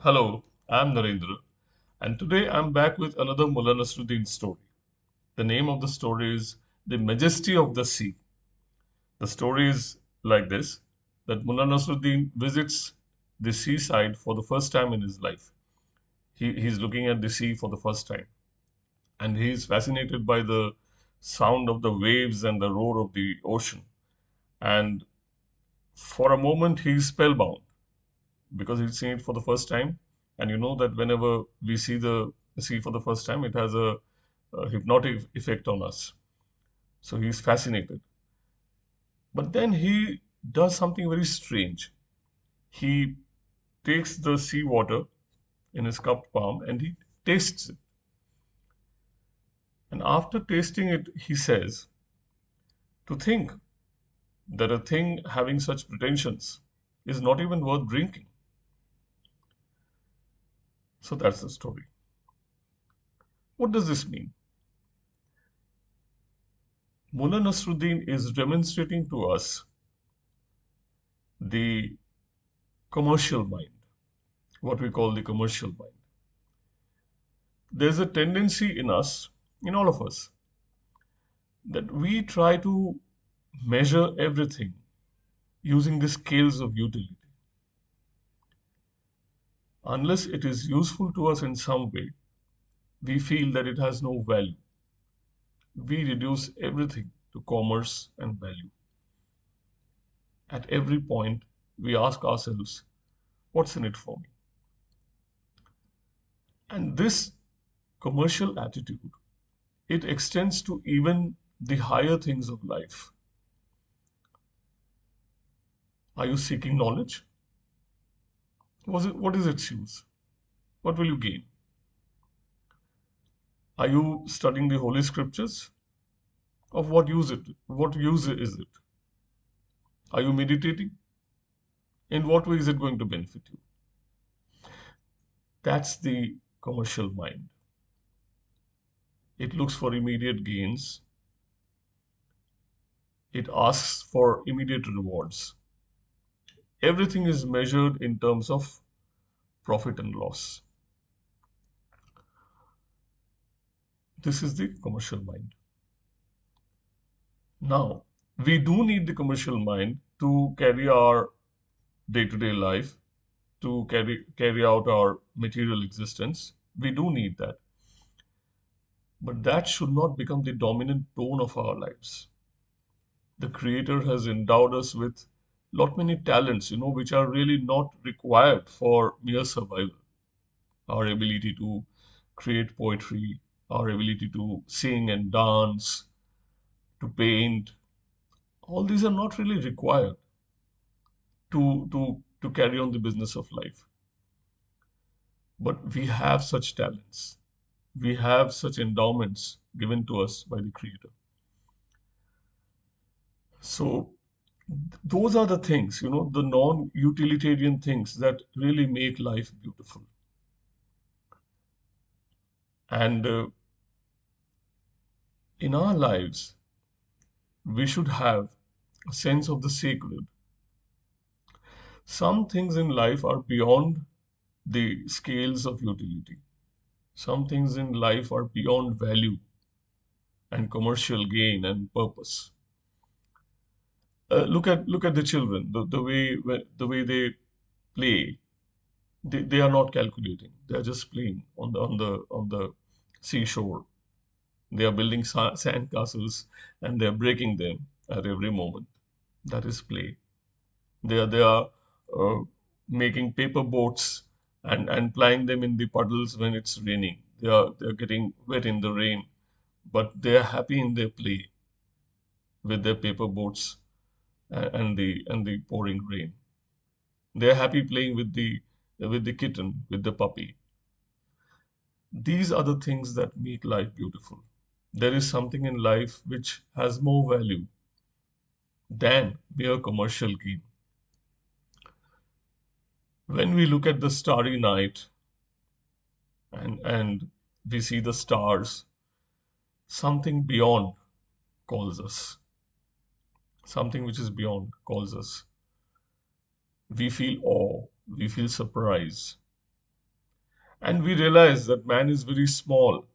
Hello, I'm Narendra, and today I'm back with another Mulla Nasrudin story. The name of the story is The Majesty of the Sea. The story is like this that Mulla Nasrudin visits the seaside for the first time in his life. He's looking at the sea for the first time, and he's fascinated by the sound of the waves and the roar of the ocean. And for a moment, he's spellbound because he's seen it for the first time. And you know that whenever we see the sea for the first time, it has a hypnotic effect on us. So he's fascinated. But then he does something very strange. He takes the sea water in his cupped palm and he tastes it. And after tasting it, he says, to think that a thing having such pretensions is not even worth drinking. So that's the story. What does this mean? Mullah Nasruddin is demonstrating to us the commercial mind, what we call the commercial mind. There's a tendency in us, in all of us, that we try to measure everything using the scales of utility. Unless it is useful to us in some way, we feel that it has no value. We reduce everything to commerce and value. At every point, we ask ourselves, what's in it for me? And this commercial attitude, it extends to even the higher things of life. Are you seeking knowledge? What is its use? What will you gain? Are you studying the Holy Scriptures? Of what use it? What use is it? Are you meditating? In what way is it going to benefit you? That's the commercial mind. It looks for immediate gains. It asks for immediate rewards. Everything is measured in terms of profit and loss. This is the commercial mind. Now, we do need the commercial mind to carry our day-to-day life, to carry out our material existence. We do need that. But that should not become the dominant tone of our lives. The Creator has endowed us with lot many talents, which are really not required for mere survival. Our ability to create poetry, our ability to sing and dance, to paint, all these are not really required to carry on the business of life. But we have such talents. We have such endowments given to us by the Creator. So those are the things, the non-utilitarian things that really make life beautiful. And in our lives, we should have a sense of the sacred. Some things in life are beyond the scales of utility. Some things in life are beyond value and commercial gain and purpose. Look at the children, the way they play. They are not calculating. They are just playing on the seashore. They are building sand castles and they are breaking them at every moment. That is play. They are making paper boats and plying them in the puddles when it's raining. They are getting wet in the rain, but they are happy in their play with their paper boats and the pouring rain. They are happy playing with the kitten, with the puppy. These are the things that make life beautiful. There is something in life which has more value than mere commercial gain. When we look at the starry night and we see the stars, something beyond calls us. Something which is beyond calls us. We feel awe, we feel surprise, And we realize that man is very small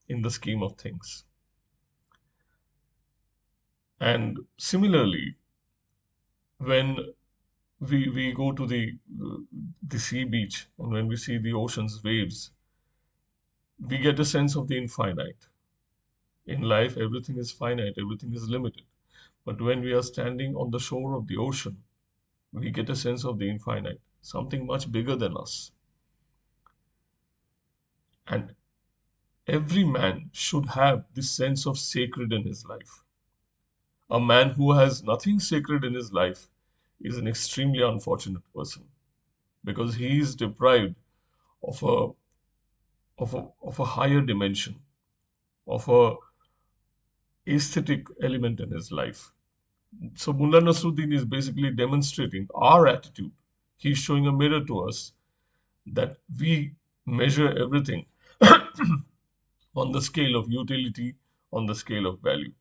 in the scheme of things. And similarly, when we go to the sea beach and when we see the ocean's waves, we get a sense of the infinite. In life, everything is finite, everything is limited. But when we are standing on the shore of the ocean, we get a sense of the infinite, something much bigger than us. And every man should have this sense of sacred in his life. A man who has nothing sacred in his life is an extremely unfortunate person because he is deprived of a higher dimension, of a aesthetic element in his life. So Mullah Nasruddin is basically demonstrating our attitude. He's showing a mirror to us that we measure everything on the scale of utility, on the scale of value.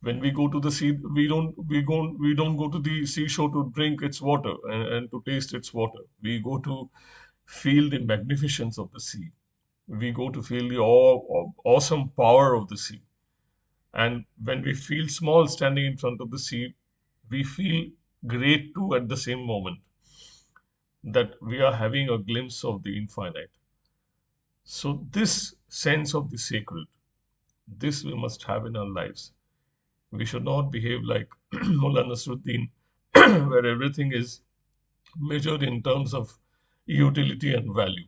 When we go to the sea, we don't go to the seashore to drink its water and to taste its water. We go to feel the magnificence of the sea. We go to feel the awesome power of the sea. And when we feel small standing in front of the sea, we feel great too at the same moment that we are having a glimpse of the infinite. So, this sense of the sacred, this we must have in our lives. We should not behave like Mullah Nasruddin, where everything is measured in terms of utility and value.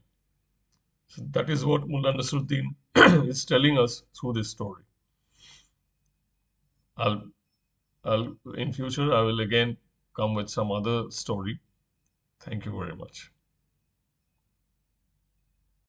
So that is what Mullah Nasruddin is telling us through this story. I'll, in future, I will again come with some other story. Thank you very much.